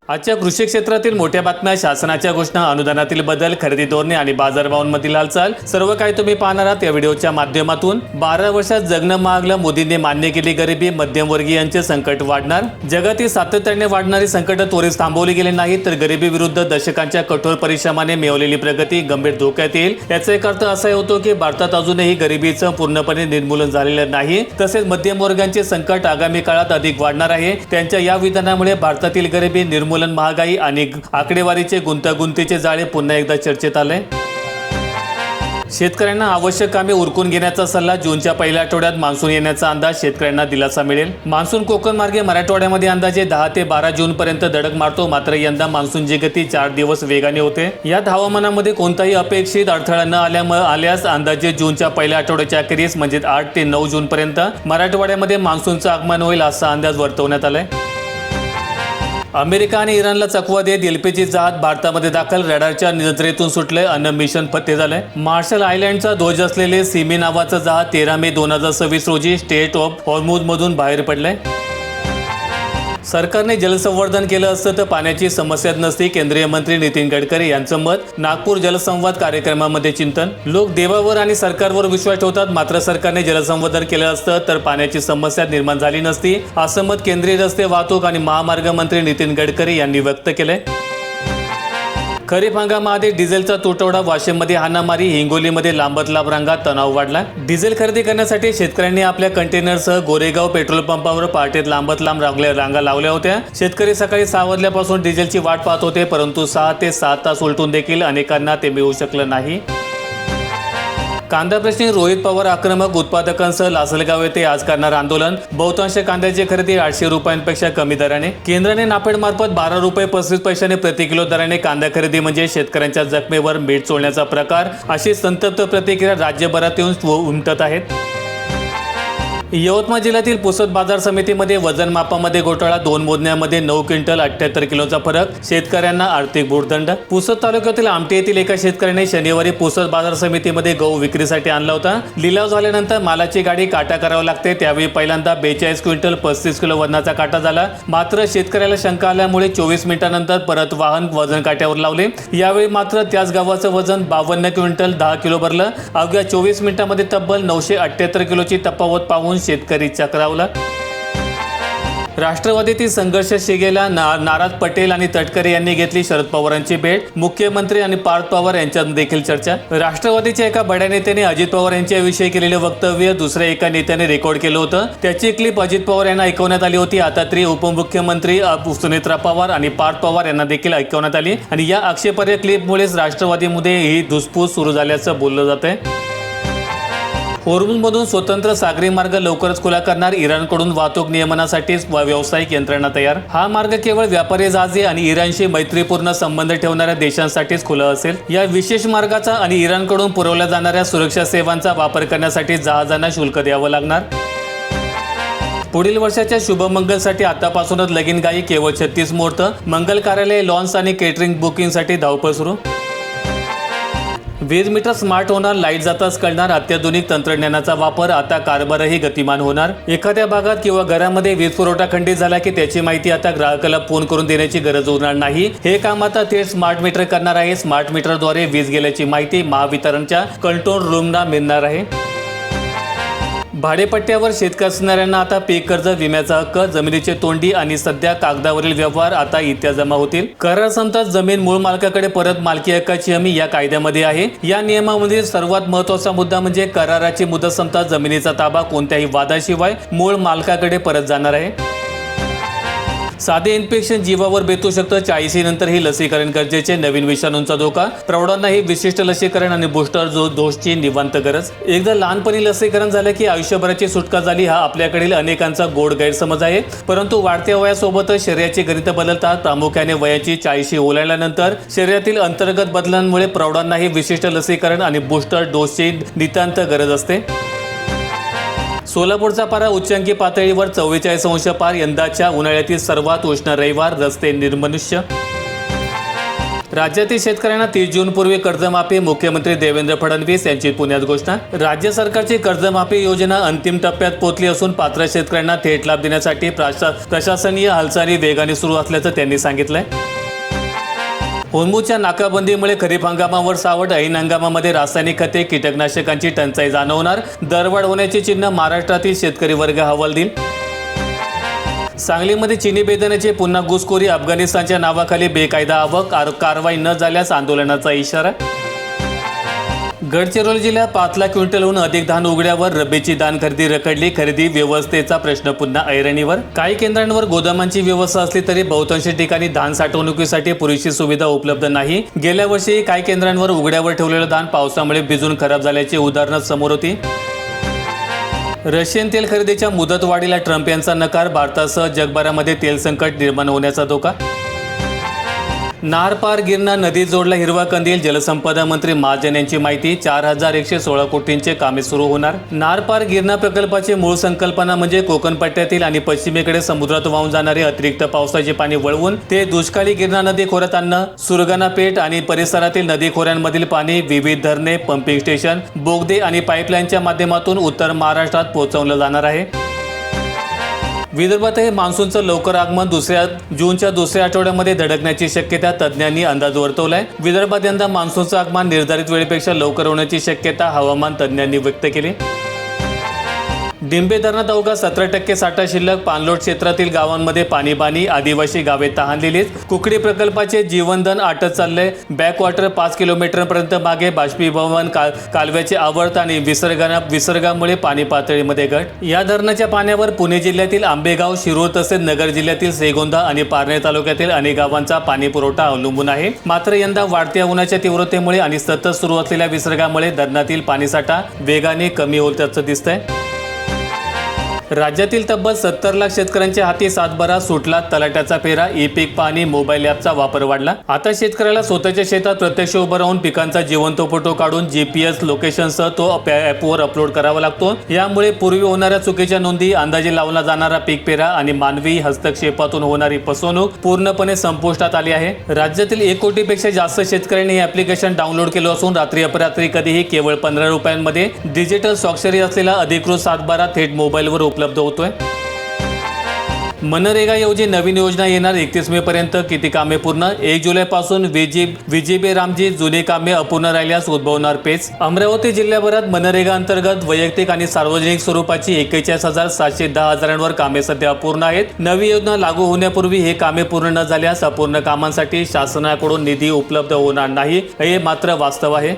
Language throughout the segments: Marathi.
आजच्या कृषी क्षेत्रातील मोठ्या बातम्या, शासनाच्या घोषणा, अनुदानातील बदल, खरेदी धोरणे आणि बाजारभावांमधील हालचाल सर्व काही तुम्ही पाहणार आहात या व्हिडिओच्या माध्यमातून। 12 वर्षात जगणं महागलं, मोदींनी मान्य केली गरिबी, मध्यमवर्गीयांचे संकट वाढणार। जगातील सातत्याने वाढणारी संकट त्वरित थांबवली गेली नाही तर गरिबी विरुद्ध दशकांच्या कठोर परिश्रमाने मिळवलेली प्रगती गंभीर धोक्यात येईल। याचा एक अर्थ असा होतो की भारतात अजूनही गरिबीचं पूर्णपणे निर्मूलन झालेलं नाही, तसेच मध्यमवर्गांचे संकट आगामी काळात अधिक वाढणार आहे। त्यांच्या या विधानामुळे भारतातील गरिबी निर्मूलन, महागाई आणि आकडेवारीचे गुंतागुंतीचे जाळे पुन्हा एकदा चर्चेत आले। शेतकऱ्यांना आवश्यक कामे उरकून घेण्याचा सल्ला, जूनच्या पहिल्या आठवड्यात मान्सून येण्याचा अंदाज, शेतकऱ्यांना दिलासा मिळेल। मान्सून कोकण मार्गे मराठवाड्यामध्ये अंदाजे 10 ते 12 जून पर्यंत धडक मारतो, मात्र यंदा मान्सूनची गती 4 दिवस वेगाने होते। यात हवामानामध्ये कोणताही अपेक्षित अडथळा न आल्यास अंदाजे जूनच्या पहिल्या आठवड्याच्या अखेरीस म्हणजे 8 ते 9 जून पर्यंत मराठवाड्यामध्ये मान्सूनचं आगमन होईल असा अंदाज वर्तवण्यात आलाय। अमेरिका आणि इराणला चकवा देत एलपीजी जहाज भारतामध्ये दाखल, रडारच्या नजरेतून सुटले, अन्न मिशन फत्ते झाले। मार्शल आयलँडचा ध्वज असलेले सिमी नावाचं जहाज 13 मे 2026 रोजी स्टेट ऑफ हॉर्मुझ मधून बाहेर पडले। सरकारने जलसंवर्धन केलं असतं तर पाण्याची समस्याच नसती, केंद्रीय मंत्री नितीन गडकरी यांचं मत। नागपूर जलसंवाद कार्यक्रमामध्ये चिंतन, लोक देवावर आणि सरकारवर विश्वास ठेवतात, मात्र सरकारने जलसंवर्धन केलं असतं तर पाण्याची समस्या निर्माण झाली नसती, असं मत केंद्रीय रस्ते वाहतूक आणि महामार्ग मंत्री नितीन गडकरी यांनी व्यक्त केलंय। खरीप हंगामाआधी डिझेलचा तुटवडा, वाशिममध्ये हाणामारी, हिंगोलीमध्ये लांबत लांब रांगा, तणाव वाढला। डिझेल खरेदी करण्यासाठी शेतकऱ्यांनी आपल्या कंटेनरसह गोरेगाव पेट्रोल पंपावर पहाटेत लांबत लांब रांगा लावल्या होत्या। शेतकरी सकाळी 6 वाजल्यापासून डिझेलची वाट पाहत होते, परंतु 6 ते 7 तास उलटून देखील अनेकांना ते मिळू शकलं नाही। कांदा प्रश्नी रोहित पवार आक्रमक, उत्पादकांसह लासलगाव येथे आज करणार आंदोलन। बहुतांश कांद्याची खरेदी 800 रुपयांपेक्षा कमी दराने। केंद्राने नाफेड मार्फत 12 रुपये 35 पैशाने प्रति किलो दराने कांदा खरेदी म्हणजे शेतकऱ्यांच्या जखमेवर मीठ चोळण्याचा प्रकार, अशी संतप्त प्रतिक्रिया राज्यभरात येऊन उमटत आहेत। यवतमाळ जिल्ह्यातील पुसद बाजार समितीमध्ये वजन मापामध्ये घोटाळा, 2 मोजण्यामध्ये 9 क्विंटल 78 किलोचा फरक, शेतकऱ्यांना आर्थिक भुर्दंड। पुसद तालुक्यातील आमटे येथील एका शेतकऱ्याने शनिवारी पुसद बाजार समितीमध्ये गहू विक्रीसाठी आणला होता। लिलाव झाल्यानंतर मालाची गाडी काटा करावं लागते, त्यावेळी पहिल्यांदा 42 क्विंटल 35 किलो वजनाचा काटा झाला, मात्र शेतकऱ्याला शंका आल्यामुळे 24 मिनिटांनंतर परत वाहन वजन काट्यावर लावले। यावेळी मात्र त्याच गव्हाचं वजन 52 क्विंटल 10 किलो भरलं। अवघ्या 24 मिनिटांमध्ये तब्बल 978 किलोची तफावत पाहून शेतकरी चक्रावला। राष्ट्रवादीतील संघर्ष शिगेला, नाराज पटेल आणि तटकरे यांनी घेतली शरद पवारांची भेट, मुख्यमंत्री आणि पार्थ पवार यांच्यात देखील चर्चा। राष्ट्रवादीच्या एका बड्या नेत्याने अजित पवार यांच्याविषयी केलेले वक्तव्य दुसऱ्या एका नेत्याने रेकॉर्ड केलं होतं, त्याची क्लिप अजित पवार यांना ऐकवण्यात आली होती। आता तरी उपमुख्यमंत्री सुनेत्रा पवार आणि पार्थ पवार यांना देखील ऐकवण्यात आली आणि या आक्षेपार्ह क्लिपमुळेच राष्ट्रवादीमध्ये ही धुसफूस सुरू झाल्याचं बोललं जातंय। हॉर्मुझमधून स्वतंत्र सागरी मार्ग लवकरच खुला करणार, इराणकडून वाहतूक नियमनासाठी व्यावसायिक यंत्रणा तयार। हा मार्ग केवळ व्यापारी जहाजे आणि इराणशी मैत्रीपूर्ण संबंध ठेवणाऱ्या देशांसाठीच खुला असेल। या विशेष मार्गाचा आणि इराणकडून पुरवल्या जाणाऱ्या सुरक्षा सेवांचा वापर करण्यासाठी जहाजांना शुल्क द्यावं लागणार। पुढील वर्षाच्या शुभमंगलसाठी आतापासूनच लगीनघाई, केवळ 36 मुहूर्त, मंगल कार्यालय, लॉन्स आणि केटरिंग बुकिंगसाठी धावपळ सुरू। वीज मीटर स्मार्ट होणार, लाईट जाताच कळणार, अत्याधुनिक तंत्रज्ञानाचा वापर, आता कारभारही गतिमान होणार। एखाद्या भागात किंवा घरामध्ये वीज पुरवठा खंडित झाला की त्याची माहिती आता ग्राहकाला फोन करून देण्याची गरज उरणार नाही। हे काम आता थेट स्मार्ट मीटर करणार आहे। स्मार्ट मीटरद्वारे वीज गेल्याची माहिती महावितरणच्या कंट्रोल रूमला मिळणार आहे। भाडेपट्ट्यावर शेतकरी असणाऱ्यांना आता पीक कर्ज, विम्याचा हक्क, जमिनीचे तोंडी आणि सध्या कागदावरील व्यवहार आता इत्या जमा होतील। करार संपतात जमीन मूळ मालकाकडे परत, मालकी हक्काची हमी या कायद्यामध्ये आहे। या नियमामध्ये सर्वात महत्त्वाचा मुद्दा म्हणजे कराराची मुदत संपतात जमिनीचा ताबा कोणत्याही वादाशिवाय मूळ मालकाकडे परत जाणार आहे। साधे इन्फेक्शन जीवावर बेतू शकतं, 40 नंतर ही लसीकरण गरजेचे, नवीन विषाणूंचा धोका, प्रौढांनाही विशिष्ट लसीकरण आणि बूस्टर डोसची निवांत गरज। एकदा लहानपणी लसीकरण झालं की आयुष्यभराची सुटका झाली, हा आपल्याकडील अनेकांचा गोड गैरसमज आहे। परंतु वाढत्या वयासोबतच शरीराची गणितं बदलतात, प्रामुख्याने वयाची 40 ओलांडल्यानंतर शरीरातील अंतर्गत बदलांमुळे प्रौढांनाही विशिष्ट लसीकरण आणि बूस्टर डोसची नितांत गरज असते। सोलापूरचा पारा उच्चांकी पातळीवर, 44 अंश पार, यंदाच्या उन्हाळ्यातील सर्वात उष्ण रविवार, रस्ते निर्मनुष्य। राज्यातील शेतकऱ्यांना 30 जून पूर्वी कर्जमाफी, मुख्यमंत्री देवेंद्र फडणवीस यांची पुण्यात घोषणा. राज्य सरकारची कर्जमाफी योजना अंतिम टप्प्यात पोहोचली असून पात्र शेतकऱ्यांना थेट लाभ देण्यासाठी प्रशासकीय हालचाली वेगाने सुरू असल्याचं त्यांनी सांगितलंय. होर्मुझच्या नाकाबंदीमुळे खरीप हंगामावर सावट, ऐन हंगामामध्ये रासायनिक खते, कीटकनाशकांची टंचाई जाणवणार, दरवाढ होण्याची चिन्ह महाराष्ट्रातील शेतकरी वर्ग हवालदिल. सांगलीमध्ये चिनी बेदाण्याची पुन्हा घुसखोरी, अफगाणिस्तानच्या नावाखाली बेकायदा आवक, कारवाई न झाल्यास आंदोलनाचा इशारा. गडचिरोली जिल्ह्यात 5 लाख क्विंटलहून अधिक धान उघड्यावर, रब्बीची धान खरेदी रखडली, खरेदी व्यवस्थेचा प्रश्न पुन्हा ऐरणीवर. काही केंद्रांवर गोदामांची व्यवस्था असली तरी बहुतांश ठिकाणी धान साठवणुकीसाठी पुरेशी सुविधा उपलब्ध नाही. गेल्या वर्षी काही केंद्रांवर उघड्यावर ठेवलेलं धान पावसामुळे भिजून खराब झाल्याची उदाहरणं समोर होती. रशियन तेल खरेदीच्या मुदतवाढीला ट्रम्प यांचा नकार, भारतासह जगभरामध्ये तेल संकट निर्माण होण्याचा धोका. नार पार गिरणा नदीत जोडला हिरवा कंदील, जलसंपदा मंत्री महाजन यांची माहिती. 4116 कोटींचे कामे सुरू होणार. नार पार गिरणा प्रकल्पाची मूळ संकल्पना म्हणजे कोकण पट्ट्यातील आणि पश्चिमेकडे समुद्रात वाहून जाणारे अतिरिक्त पावसाचे पाणी वळवून ते दुष्काळी गिरणा नदी खोऱ्यात आणणं. सुरगाणा पेठ आणि परिसरातील नदी खोऱ्यांमधील पाणी विविध धरणे, पंपिंग स्टेशन, बोगदे आणि पाईपलाईनच्या माध्यमातून उत्तर महाराष्ट्रात पोहोचवलं जाणार आहे. विदर्भातही मान्सूनचं लवकर आगमन, जूनच्या दुसऱ्या आठवड्यामध्ये धडकण्याची शक्यता तज्ज्ञांनी अंदाज वर्तवलाय. विदर्भात यंदा मान्सूनचं आगमन निर्धारित वेळेपेक्षा लवकर होण्याची शक्यता हवामान तज्ज्ञांनी व्यक्त केली. डिंबे धरणात अवघा 17% साठा शिल्लक, पाणलोट क्षेत्रातील गावांमध्ये पाणीबाणी, आदिवासी गावे तहानलेलीच. कुकडी प्रकल्पाचे जीवनदान आटत चाललंय. बॅकवॉटर 5 किलोमीटरपर्यंत मागे, बाष्पीभवन, कालव्याचे आवर्त आणि विसर्गामुळे पाणी पातळीमध्ये घट. या धरणाच्या पाण्यावर पुणे जिल्ह्यातील आंबेगाव, शिरूर तसेच नगर जिल्ह्यातील श्रीगोंदा आणि पारनेर तालुक्यातील अनेक गावांचा पाणी पुरवठा अवलंबून आहे. मात्र यंदा वाढत्या उन्हाच्या तीव्रतेमुळे आणि सतत सुरू असलेल्या विसर्गामुळे धरणातील पाणीसाठा वेगाने कमी होल्याचं दिसतंय. राज्यातील तब्बल 70 लाख शेतकऱ्यांच्या हाती सातबारा सुटला, तलाट्याचा फेरा, ई पीक पाहणी, मोबाईल ॲपचा वापर वाढला. आता शेतकऱ्याला स्वतःच्या शेतात प्रत्यक्ष उभं राहून पिकांचा जिवंत फोटो काढून GPS लोकेशनसह तो ॲपवर अपलोड करावा लागतो. यामुळे पूर्वी होणाऱ्या चुकीच्या नोंदी, अंदाजे लावला जाणारा पीक पेरा आणि मानवी हस्तक्षेपातून होणारी फसवणूक पूर्णपणे संपुष्टात आली आहे. राज्यातील 1 कोटीपेक्षा जास्त शेतकऱ्यांनी हे ॲप्लिकेशन डाउनलोड केलं असून रात्री अपरात्री कधीही केवळ 15 रुपयांमध्ये डिजिटल स्वाक्षरी असलेला अधिकृत सातबारा थेट मोबाईलवर उपलब्ध होतोय. मनरेगाऐवजी नवीन योजना येणार. 31 मे पर्यंत किती कामे पूर्ण. 1 जुलैपासून VGB रामजी, जुनी कामे अपूर्ण राहिल्यास उद्भवणार पेच. अमरावती जिल्ह्याभरात मनरेगा अंतर्गत वैयक्तिक आणि सार्वजनिक स्वरूपाची 41,710 हजारांवर कामे सध्या अपूर्ण आहेत. नवी योजना लागू होण्यापूर्वी हे कामे पूर्ण न झाल्यास अपूर्ण कामांसाठी शासनाकडून निधी उपलब्ध होणार नाही, हे मात्र वास्तव आहे.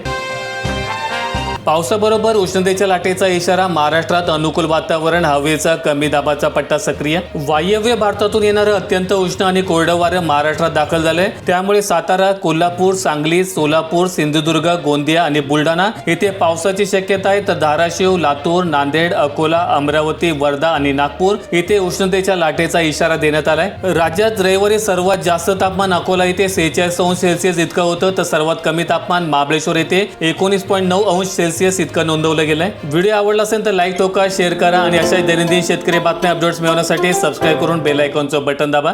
पावसाबरोबर उष्णतेच्या लाटेचा इशारा. महाराष्ट्रात अनुकूल वातावरण, हवेचा कमी दाबाचा पट्टा सक्रिय. वायव्य भारतातून येणारं अत्यंत उष्ण आणि कोरडं वारं महाराष्ट्रात दाखल झालंय. त्यामुळे सातारा, कोल्हापूर, सांगली, सोलापूर, सिंधुदुर्ग, गोंदिया आणि बुलढाणा येथे पावसाची शक्यता आहे. तर धाराशिव, लातूर, नांदेड, अकोला, अमरावती, वर्धा आणि नागपूर येथे उष्णतेच्या लाटेचा इशारा देण्यात आलाय. राज्यात रविवारी सर्वात जास्त तापमान अकोला येथे 46°C इतकं होतं, तर सर्वात कमी तापमान महाबळेश्वर येथे 19.9°C इतकं नोंदवलं गेलंय. व्हिडिओ आवडला असेल तर लाईक ठोका, शेअर करा आणि अशा दैनंदिन शेतकरी बातम्या अपडेट्स मिळवण्यासाठी सबस्क्राईब करून बेल आयकॉनचं बटन दाबा.